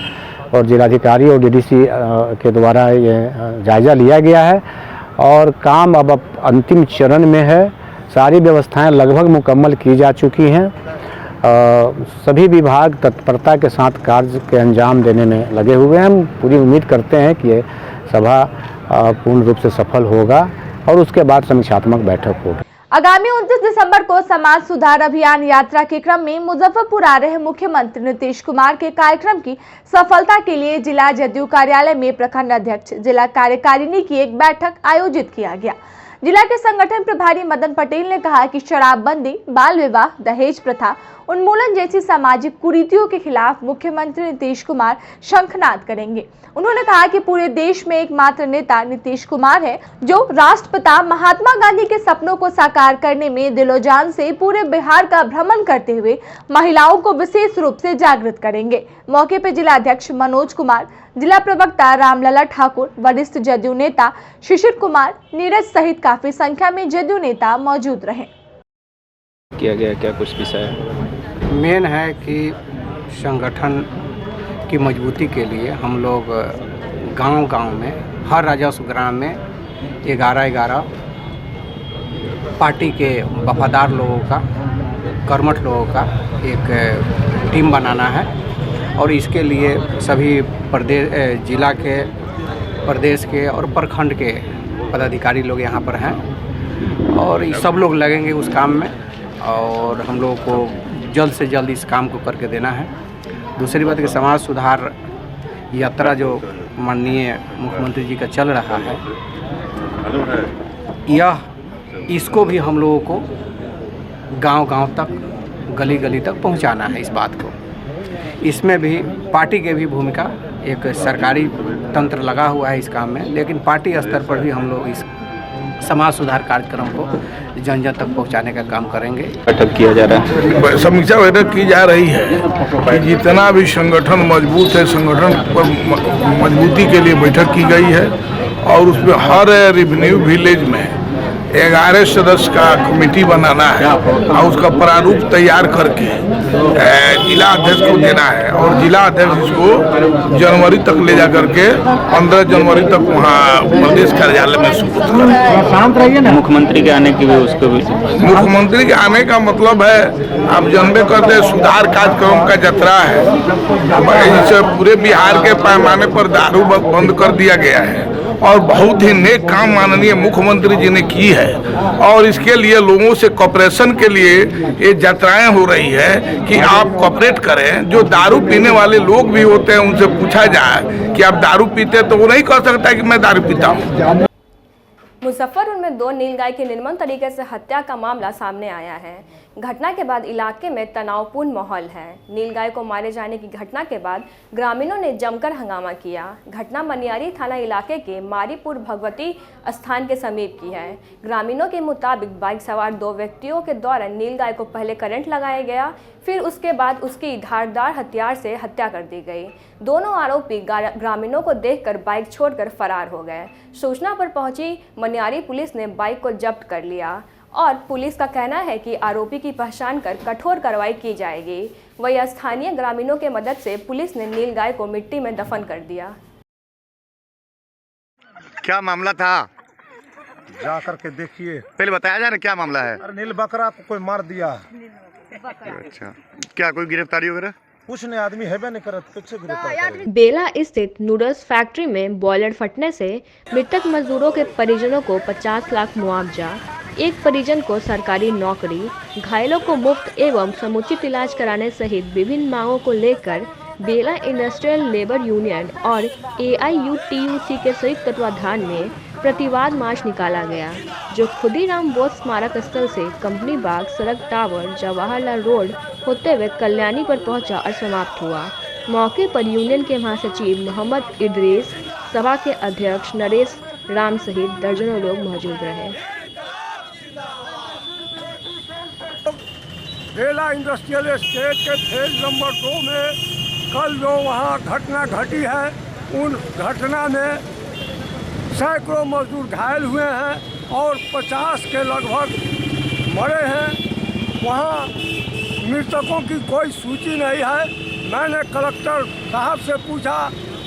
[SPEAKER 16] और जिलाधिकारी और DDC के द्वारा ये जायजा लिया गया है और काम अब अंतिम चरण में है। सारी व्यवस्थाएं लगभग मुकम्मल की जा चुकी हैं। सभी विभाग तत्परता के साथ कार्य के अंजाम देने में लगे हुए हैं। हम पूरी उम्मीद करते हैं कि ये सभा पूर्ण रूप से सफल होगा और उसके बाद समीक्षात्मक बैठक होगी।
[SPEAKER 1] आगामी 29 दिसंबर को समाज सुधार अभियान यात्रा के क्रम में मुजफ्फरपुर आ रहे मुख्यमंत्री नीतीश कुमार के कार्यक्रम की सफलता के लिए जिला जदयू कार्यालय में प्रखंड अध्यक्ष, जिला कार्यकारिणी की एक बैठक आयोजित किया गया। जिला के संगठन प्रभारी मदन पटेल ने कहा कि शराबबंदी, बाल विवाह, दहेज प्रथा उन्मूलन जैसी सामाजिक कुरीतियों के खिलाफ मुख्यमंत्री नीतीश कुमार शंखनाद करेंगे। उन्होंने कहा कि पूरे देश में एकमात्र नेता नीतीश कुमार है जो राष्ट्रपिता महात्मा गांधी के सपनों को साकार करने में दिलोजान से पूरे बिहार का भ्रमण करते हुए महिलाओं को विशेष रूप से जागृत करेंगे। मौके पर जिला अध्यक्ष मनोज कुमार, जिला प्रवक्ता रामलला ठाकुर, वरिष्ठ जदयू नेता शिशिर कुमार, नीरज सहित काफी संख्या में जदयू नेता मौजूद रहे।
[SPEAKER 7] किया गया क्या कुछ विषय
[SPEAKER 17] मेन है कि संगठन की मजबूती के लिए हम लोग गांव-गांव में, हर राजस्व ग्राम में 11-11 पार्टी के वफादार लोगों का, कर्मठ लोगों का एक टीम बनाना है और इसके लिए सभी प्रदेश, जिला के, प्रदेश के और प्रखंड के पदाधिकारी लोग यहाँ पर हैं और सब लोग लगेंगे उस काम में और हम लोगों को जल्द से जल्द इस काम को करके देना है। दूसरी बात कि समाज सुधार यात्रा जो माननीय मुख्यमंत्री जी का चल रहा है, इसको भी हम लोगों को गांव-गांव तक, गली-गली तक पहुंचाना है। इस बात को, इसमें भी पार्टी के भी भूमिका, एक सरकारी तंत्र लगा हुआ है इस काम में, लेकिन पार्टी स्तर पर भी हम लोग इस समाज सुधार कार्यक्रम को जन जन तक पहुंचाने का काम करेंगे।
[SPEAKER 7] बैठक किया जा रहा है,
[SPEAKER 11] समीक्षा बैठक की जा रही है कि जितना भी संगठन मजबूत है, संगठन पर मजबूती के लिए बैठक की गई है और उसमें हर रेवेन्यू विलेज में 11 सदस्य का कमेटी बनाना है और उसका प्रारूप तैयार करके जिला अध्यक्ष को देना है और जिला अध्यक्ष इसको जनवरी तक ले जा करके 15 जनवरी तक वहाँ प्रदेश कार्यालय में सुपुर्द करें।
[SPEAKER 18] मुख्यमंत्री के आने की भी उसको भी
[SPEAKER 11] मुख्यमंत्री के आने का मतलब है आप जानबे करते सुधार कार्यक्रम का यात्रा है। इस पूरे बिहार के पैमाने पर दारू बंद कर दिया गया है और बहुत ही नेक काम माननीय मुख्यमंत्री जी ने की है और इसके लिए लोगों से कॉपरेशन के लिए ये यात्राएं हो रही है कि आप कॉपरेट करें। जो दारू पीने वाले लोग भी होते हैं उनसे पूछा जाए कि आप दारू पीते हैं तो वो नहीं कह सकता कि मैं दारू पीता हूँ।
[SPEAKER 19] मुजफ्फरपुर में 2 नीलगाय की निर्मम तरीके से हत्या का मामला सामने आया है। घटना के बाद इलाके में तनावपूर्ण माहौल है। नीलगाय को मारे जाने की घटना के बाद ग्रामीणों ने जमकर हंगामा किया। घटना मनियारी थाना इलाके के मारीपुर भगवती स्थान के समीप की है। ग्रामीणों के मुताबिक बाइक सवार 2 व्यक्तियों के द्वारा नीलगाय को पहले करंट लगाया गया, फिर उसके बाद उसकी धारदार हथियार से हत्या कर दी गई। दोनों आरोपी ग्रामीणों को देखकर बाइक छोड़कर फरार हो गए। सूचना पर पहुंची मनियारी पुलिस ने बाइक को जब्त कर लिया और पुलिस का कहना है कि आरोपी की पहचान कर कठोर कार्रवाई की जाएगी। वहीं स्थानीय ग्रामीणों के मदद से पुलिस ने नीलगाय को मिट्टी में दफन कर दिया।
[SPEAKER 20] क्या मामला था?
[SPEAKER 21] जा करके देखिए,
[SPEAKER 20] पहले बताया जाए ना क्या मामला है।
[SPEAKER 21] नील बकरा को कोई मार दिया।
[SPEAKER 20] अच्छा, क्या कोई गिरफ्तारी वगैरह?
[SPEAKER 21] कुछ नहीं, आदमी है नहीं करत, किससे गिरफ्तार?
[SPEAKER 2] बेला स्थित नूडल्स फैक्ट्री में बॉयलर फटने से मृतक मजदूरों के परिजनों को 50 लाख मुआवजा, एक परिजन को सरकारी नौकरी, घायलों को मुफ्त एवं समुचित इलाज कराने सहित विभिन्न मांगों को लेकर बेला इंडस्ट्रियल लेबर यूनियन और AIUTUC के संयुक्त तत्वाधान में प्रतिवाद मार्च निकाला गया, जो खुदीराम बोस स्मारक स्थल से कंपनी बाग सड़क टावर जवाहरलाल रोड होते हुए कल्याणी पर पहुंचा और समाप्त हुआ। मौके पर यूनियन के महासचिव मोहम्मद इदरीस, सभा के अध्यक्ष नरेश राम सहित दर्जनों लोग मौजूद रहे।
[SPEAKER 21] बेला इंडस्ट्रियल एस्टेट के फेज नंबर 2 में कल जो वहाँ घटना घटी है, उन घटना में सैकड़ों मजदूर घायल हुए हैं और 50 के लगभग मरे हैं। वहाँ मृतकों की कोई सूची नहीं है। मैंने कलेक्टर साहब से पूछा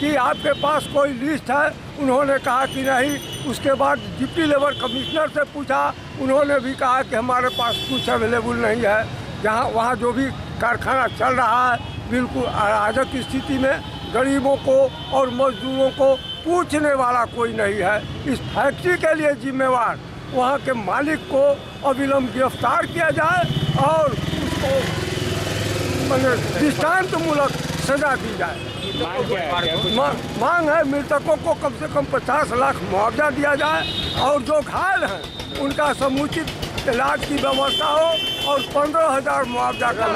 [SPEAKER 21] कि आपके पास कोई लिस्ट है, उन्होंने कहा कि नहीं। उसके बाद डिप्टी लेबर कमिश्नर से पूछा, उन्होंने भी कहा कि हमारे पास कुछ अवेलेबल नहीं है। जहाँ वहाँ जो भी कारखाना चल रहा है बिल्कुल अराजक स्थिति में, गरीबों को और मजदूरों को पूछने वाला कोई नहीं है। इस फैक्ट्री के लिए जिम्मेवार वहाँ के मालिक को अविलंब गिरफ्तार किया जाए और उसको दृष्टांतमूलक सजा दी जाए। मांग है मृतकों को कम से कम 50 लाख मुआवजा दिया जाए और जो घायल हैं उनका समुचित इलाज की व्यवस्था हो और 15,000 मुआवजा का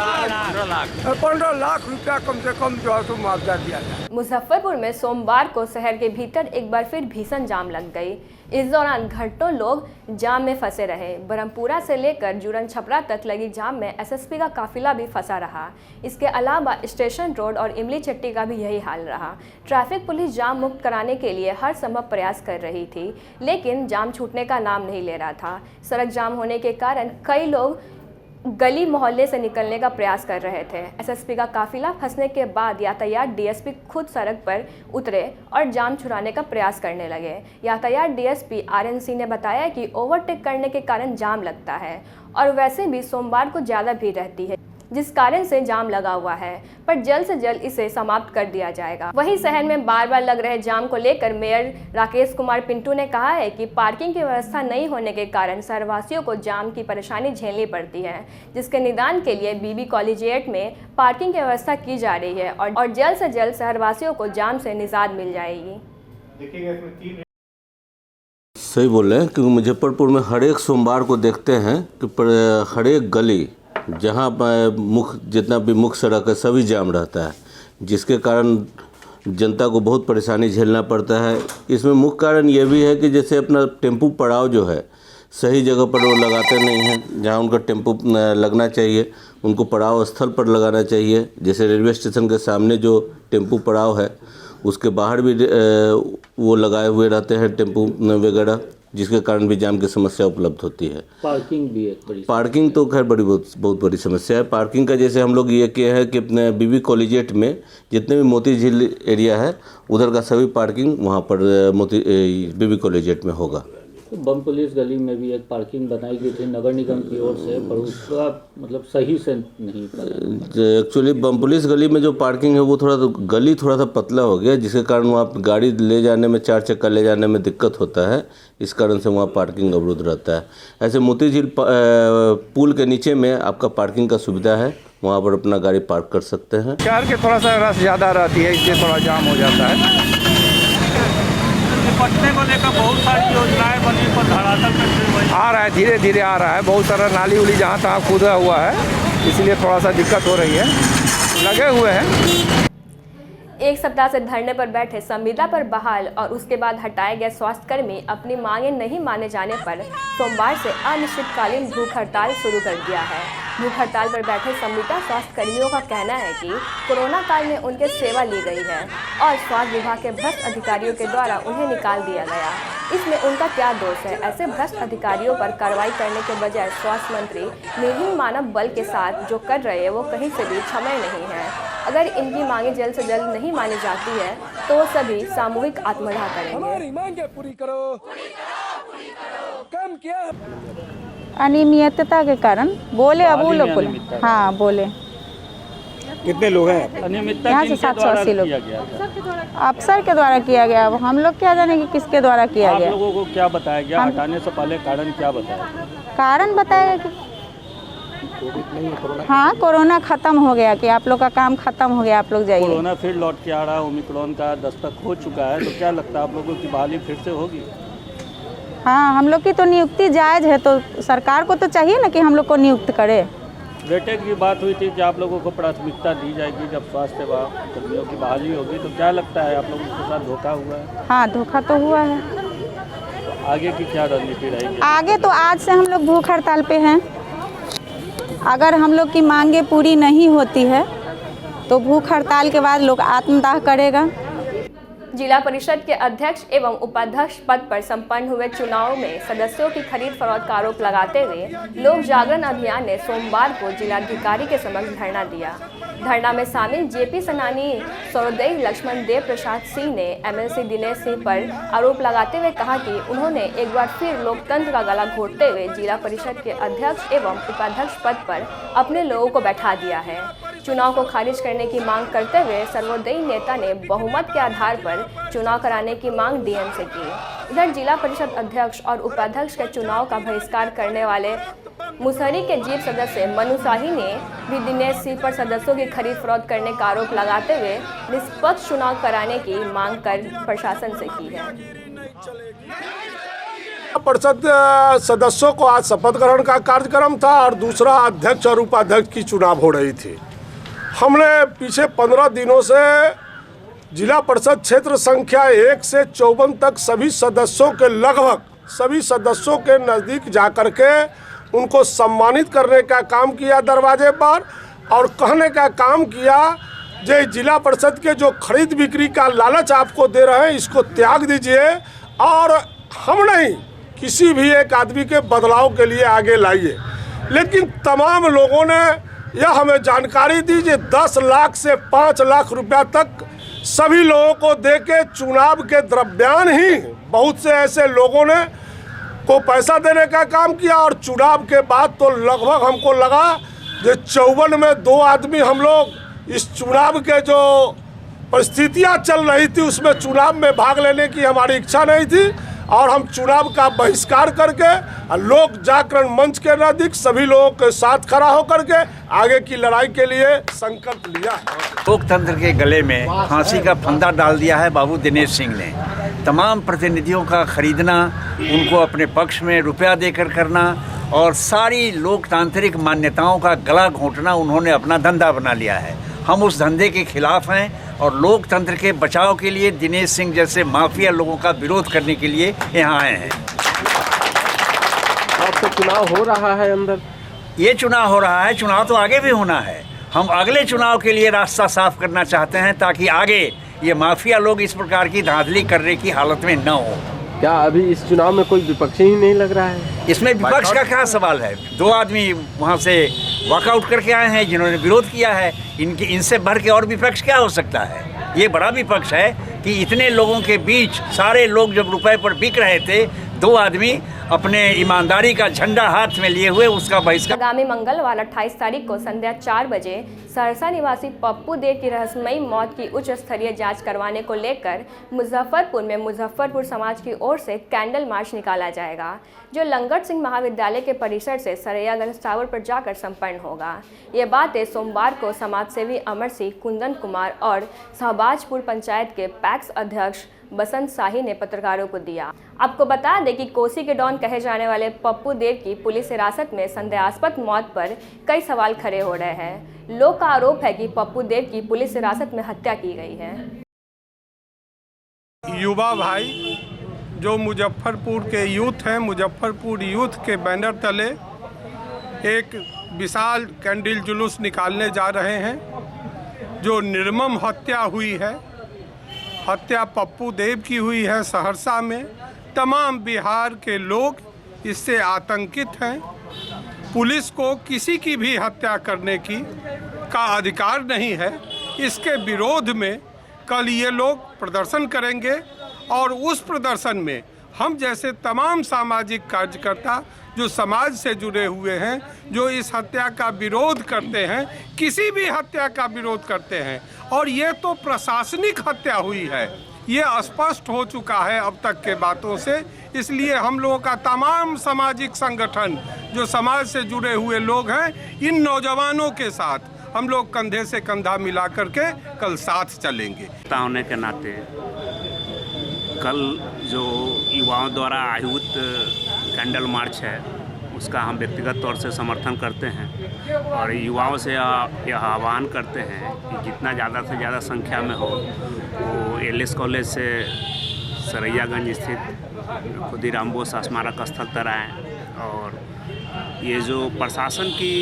[SPEAKER 21] 15 लाख रुपया कम से कम जो है तो मुआवजा दिया जाए।
[SPEAKER 19] मुजफ्फरपुर में सोमवार को शहर के भीतर एक बार फिर भीषण जाम लग गई। इस दौरान घंटों लोग जाम में फंसे रहे। ब्रह्मपुरा से लेकर जुरन छपरा तक लगी जाम में SSP का काफिला भी फंसा रहा। इसके अलावा स्टेशन रोड और इमली चट्टी का भी यही हाल रहा। ट्रैफिक पुलिस जाम मुक्त कराने के लिए हर संभव प्रयास कर रही थी, लेकिन जाम छूटने का नाम नहीं ले रहा था। सड़क जाम होने के कारण कई लोग गली मोहल्ले से निकलने का प्रयास कर रहे थे। SSP का काफिला फंसने के बाद यातायात DSP खुद सड़क पर उतरे और जाम छुड़ाने का प्रयास करने लगे। यातायात DSP RN सिंह ने बताया कि ओवरटेक करने के कारण जाम लगता है और वैसे भी सोमवार को ज़्यादा भीड़ रहती है, जिस कारण से जाम लगा हुआ है, पर जल्द से जल्द इसे समाप्त कर दिया जाएगा। वहीं शहर में बार बार लग रहे जाम को लेकर मेयर राकेश कुमार पिंटू ने कहा है कि पार्किंग की व्यवस्था नहीं होने के कारण शहरवासियों को जाम की परेशानी झेलनी पड़ती है, जिसके निदान के लिए BB कॉलेजिएट में पार्किंग की व्यवस्था की जा रही है और जल्द से जल्द शहरवासियों को जाम से निजात मिल जाएगी।
[SPEAKER 22] सही बोल रहे हैं, क्योंकि मुजफ्फरपुर में हर एक सोमवार को देखते हैं कि हर एक गली जहाँ जितना भी मुख्य सड़क है सभी जाम रहता है, जिसके कारण जनता को बहुत परेशानी झेलना पड़ता है। इसमें मुख्य कारण ये भी है कि जैसे अपना टेम्पू पड़ाव जो है सही जगह पर वो लगाते नहीं हैं। जहाँ उनका टेम्पू लगना चाहिए उनको पड़ाव स्थल पर लगाना चाहिए। जैसे रेलवे स्टेशन के सामने जो टेम्पू पड़ाव है उसके बाहर भी वो लगाए हुए रहते हैं टेम्पू वगैरह, जिसके कारण भी जाम की समस्या उपलब्ध होती है।
[SPEAKER 9] पार्किंग भी एक बड़ी
[SPEAKER 22] पार्किंग तो खैर बहुत बड़ी समस्या है। पार्किंग का जैसे हम लोग ये किए हैं कि अपने बीबी कॉलेजिएट में जितने भी मोती झील एरिया है उधर का सभी पार्किंग वहाँ पर बीबी कॉलेजिएट में होगा।
[SPEAKER 9] तो बम पुलिस गली में भी एक पार्किंग बनाई गई थी नगर निगम की ओर से, पर उसका मतलब सही से नहीं पता।
[SPEAKER 22] एक्चुअली बम पुलिस गली में जो पार्किंग है वो गली थोड़ा सा पतला हो गया, जिसके कारण वहाँ गाड़ी ले जाने में 4 चक्का ले जाने में दिक्कत होता है। इस कारण से वहाँ पार्किंग अवरुद्ध रहता है। ऐसे मोती झील पुल के नीचे में आपका पार्किंग का सुविधा है, वहाँ पर अपना गाड़ी पार्क कर सकते हैं।
[SPEAKER 17] शहर के थोड़ा सा रस ज़्यादा रहती है, इसलिए थोड़ा जाम हो जाता है।
[SPEAKER 4] निपटने को लेकर बहुत सारी योजनाएं बनी पर धरातल
[SPEAKER 17] आ रहा है, धीरे धीरे आ रहा है। बहुत सारा नाली उली जहाँ तहाँ खुदा हुआ है, इसलिए थोड़ा सा दिक्कत हो रही है। लगे हुए हैं।
[SPEAKER 19] एक सप्ताह से धरने पर बैठे संविदा पर बहाल और उसके बाद हटाए गए स्वास्थ्यकर्मी अपनी मांगें नहीं माने जाने पर सोमवार से अनिश्चितकालीन भूख हड़ताल शुरू कर दिया है। भूख हड़ताल पर बैठे संविदा स्वास्थ्य कर्मियों का कहना है कि कोरोना काल में उनके सेवा ली गई है और स्वास्थ्य विभाग के भ्रष्ट अधिकारियों के द्वारा उन्हें निकाल दिया गया। इसमें उनका क्या दोष है? ऐसे भ्रष्ट अधिकारियों पर कार्रवाई करने के बजाय स्वास्थ्य मंत्री निर्हीन मानव बल के साथ जो कर रहे हैं वो कहीं से भी क्षम्य नहीं है। अगर इनकी मांगे जल्द से जल्द नहीं मानी जाती है तो वो सभी सामूहिक आत्मदाह करेंगे।
[SPEAKER 5] अनियमितता के कारण बोले अब वो लोग बोले, हाँ बोले।
[SPEAKER 4] कितने लोग हैं? अनियमितता
[SPEAKER 5] यहाँ से 780 लोग अफसर के द्वारा किया गया। अब हम लोग क्या जाने कि किसके द्वारा किया गया।
[SPEAKER 4] आप लोगों को क्या बताया गया? हटाने से पहले कारण क्या बताया?
[SPEAKER 5] कारण बताया कि हाँ कोरोना खत्म हो गया, कि आप लोग का काम खत्म हो गया, आप लोग जाइए।
[SPEAKER 4] कोरोना फिर लौट के आ रहा है, ओमिक्रॉन का दस्तक हो चुका है, तो क्या लगता है आप लोगों की बहाली फिर से होगी?
[SPEAKER 5] हाँ हम लोग की तो नियुक्ति जायज़ है, तो सरकार को तो चाहिए ना कि हम लोग को नियुक्त करे।
[SPEAKER 4] रेटेक की बात हुई थी कि आप लोगों को प्राथमिकता दी जाएगी जब स्वास्थ्य कर्मियों की बहाली होगी, तो क्या लगता है आप लोगों के साथ धोखा हुआ है?
[SPEAKER 5] हाँ धोखा तो हुआ है।
[SPEAKER 4] तो आगे की क्या रणनीति रहेगी?
[SPEAKER 5] आगे तो आज से हम लोग भूख हड़ताल पे हैं। अगर हम लोग की मांगे पूरी नहीं होती है तो भूख हड़ताल के बाद लोग आत्मदाह करेगा।
[SPEAKER 19] जिला परिषद के अध्यक्ष एवं उपाध्यक्ष पद पर संपन्न हुए चुनाव में सदस्यों की खरीद फरोख्त का आरोप लगाते हुए लोक जागरण अभियान ने सोमवार को जिलाधिकारी के समक्ष धरना दिया। धरना में शामिल जेपी सेनानी सौरदेव लक्ष्मण देव प्रसाद सिंह ने एमएलसी दिनेश सिंह पर आरोप लगाते हुए कहा कि उन्होंने एक बार फिर लोकतंत्र का गला घोटते हुए जिला परिषद के अध्यक्ष एवं उपाध्यक्ष पद पर अपने लोगों को बैठा दिया है। चुनाव को खारिज करने की मांग करते हुए सर्वोदयी नेता ने बहुमत के आधार पर चुनाव कराने की मांग डीएम से की। इधर जिला परिषद अध्यक्ष और उपाध्यक्ष के चुनाव का बहिष्कार करने वाले मुसहरी के जीप सदस्य मनु शाही ने भी दिनेश सिंह पर सदस्यों की खरीद फरोख्त करने का आरोप लगाते हुए निष्पक्ष चुनाव कराने की मांग कर प्रशासन से की है।
[SPEAKER 21] परिषद सदस्यों को आज शपथ ग्रहण का कार्यक्रम था और दूसरा अध्यक्ष और उपाध्यक्ष की चुनाव हो रही थी। हमने पीछे 15 दिनों से जिला परिषद क्षेत्र संख्या 1 से 54 तक सभी सदस्यों के लगभग सभी सदस्यों के नज़दीक जाकर के उनको सम्मानित करने का काम किया दरवाजे पर, और कहने का काम किया जो जिला परिषद के जो खरीद बिक्री का लालच आपको दे रहे हैं इसको त्याग दीजिए और हम नहीं किसी भी एक आदमी के बदलाव के लिए आगे लाइए। लेकिन तमाम लोगों ने यह हमें जानकारी दी कि 10 लाख से 5 लाख रुपया तक सभी लोगों को देके चुनाव के दरमियान ही बहुत से ऐसे लोगों ने को पैसा देने का काम किया, और चुनाव के बाद तो लगभग हमको लगा कि 54 में 2 आदमी हम लोग इस चुनाव के जो परिस्थितियां चल रही थी उसमें चुनाव में भाग लेने की हमारी इच्छा नहीं थी, और हम चुनाव का बहिष्कार करके लोक जागरण मंच के नजदीक सभी लोगों के साथ खड़ा होकर के आगे की लड़ाई के लिए संकल्प लिया।
[SPEAKER 23] लोकतंत्र के गले में फांसी का फंदा डाल दिया है बाबू दिनेश सिंह ने। तमाम प्रतिनिधियों का खरीदना, उनको अपने पक्ष में रुपया देकर करना और सारी लोकतांत्रिक मान्यताओं का गला घोंटना उन्होंने अपना धंधा बना लिया है। हम उस धंधे के खिलाफ हैं और लोकतंत्र के बचाव के लिए दिनेश सिंह जैसे माफिया लोगों का विरोध करने के लिए यहाँ आए हैं।
[SPEAKER 4] अब तो चुनाव हो रहा है अंदर,
[SPEAKER 23] ये चुनाव हो रहा है, चुनाव तो आगे भी होना है। हम अगले चुनाव के लिए रास्ता साफ करना चाहते हैं ताकि आगे ये माफिया लोग इस प्रकार की धांधली करने की हालत में न हो।
[SPEAKER 3] क्या अभी इस चुनाव में कोई विपक्षी ही नहीं लग रहा है?
[SPEAKER 23] इसमें विपक्ष का क्या सवाल है? 2 आदमी वहाँ से वॉकआउट करके आए हैं जिन्होंने विरोध किया है। इनसे बढ़ के और विपक्ष क्या हो सकता है? ये बड़ा विपक्ष है कि इतने लोगों के बीच सारे लोग जब रुपए पर बिक रहे थे, 2 आदमी अपने ईमानदारी का झंडा हाथ में लिए हुए उसका बहिष्कार।
[SPEAKER 19] आगामी मंगलवार 28 तारीख को संध्या 4 बजे सहरसा निवासी पप्पू देव की रहस्यमयी मौत की उच्च स्तरीय जांच करवाने को लेकर मुजफ्फरपुर में मुजफ्फरपुर समाज की ओर से कैंडल मार्च निकाला जाएगा, जो लंगट सिंह महाविद्यालय के परिसर से सरैयागंज टावर पर जाकर संपन्न होगा। ये बातें सोमवार को समाजसेवी अमर सिंह, कुंदन कुमार और शहबाजपुर पंचायत के पैक्स अध्यक्ष बसंत शाही ने पत्रकारों को दिया। आपको बता दें कि कोसी के डॉन कहे जाने वाले पप्पू देव की पुलिस हिरासत में संदेहास्पद मौत पर कई सवाल खड़े हो रहे हैं। लोग का आरोप है कि पप्पू देव की पुलिस हिरासत में हत्या की गई है।
[SPEAKER 21] युवा भाई जो मुजफ्फरपुर के यूथ हैं, मुजफ्फरपुर यूथ के बैनर तले एक विशाल कैंडल जुलूस निकालने जा रहे हैं। जो निर्मम हत्या हुई है, हत्या पप्पू देव की हुई है सहरसा में। तमाम बिहार के लोग इससे आतंकित हैं। पुलिस को किसी की भी हत्या करने का अधिकार नहीं है। इसके विरोध में कल ये लोग प्रदर्शन करेंगे और उस प्रदर्शन में हम जैसे तमाम सामाजिक कार्यकर्ता जो समाज से जुड़े हुए हैं, जो इस हत्या का विरोध करते हैं, किसी भी हत्या का विरोध करते हैं। और ये तो प्रशासनिक हत्या हुई है, ये स्पष्ट हो चुका है अब तक के बातों से। इसलिए हम लोगों का तमाम सामाजिक संगठन जो समाज से जुड़े हुए लोग हैं, इन नौजवानों के साथ हम लोग कंधे से कंधा मिला करके कल साथ चलेंगे।
[SPEAKER 18] होने के नाते कल जो युवाओं द्वारा आयोजित कैंडल मार्च है उसका हम व्यक्तिगत तौर से समर्थन करते हैं और युवाओं से यह आह्वान करते हैं कि जितना ज़्यादा से ज़्यादा संख्या में हो वो एलएस कॉलेज से सरैयागंज स्थित खुदीराम बोस स्मारक स्थल तक आएँ और ये जो प्रशासन की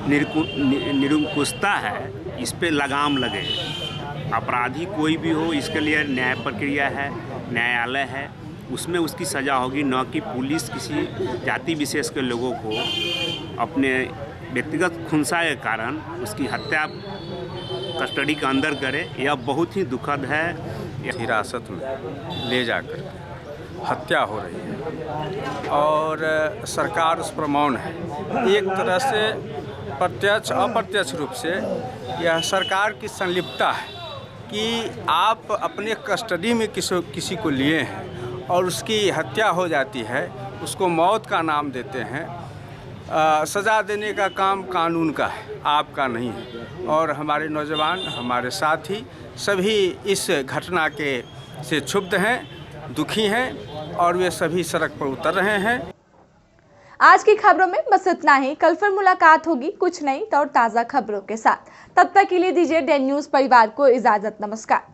[SPEAKER 18] निरंकुशता है इस पे लगाम लगे। अपराधी कोई भी हो, इसके लिए न्याय प्रक्रिया है, न्यायालय है, उसमें उसकी सज़ा होगी, न कि पुलिस किसी जाति विशेष के लोगों को अपने व्यक्तिगत खुंसा के कारण उसकी हत्या कस्टडी के अंदर करे। यह बहुत ही दुखद है।
[SPEAKER 6] हिरासत में ले जाकर हत्या हो रही है और सरकार उस पर मौन है। एक तरह से प्रत्यक्ष अप्रत्यक्ष रूप से यह सरकार की संलिप्तता है कि आप अपने कस्टडी में किसी को लिए हैं और उसकी हत्या हो जाती है, उसको मौत का नाम देते हैं। सज़ा देने का काम कानून का है, आपका नहीं है। और हमारे नौजवान, हमारे साथी सभी इस घटना से क्षुब्ध हैं, दुखी हैं और वे सभी सड़क पर उतर रहे हैं।
[SPEAKER 1] आज की खबरों में बस इतना ही। कल फिर मुलाकात होगी कुछ नई और ताज़ा खबरों के साथ। तब तक के लिए दीजिए डेन न्यूज़ परिवार को इजाज़त। नमस्कार।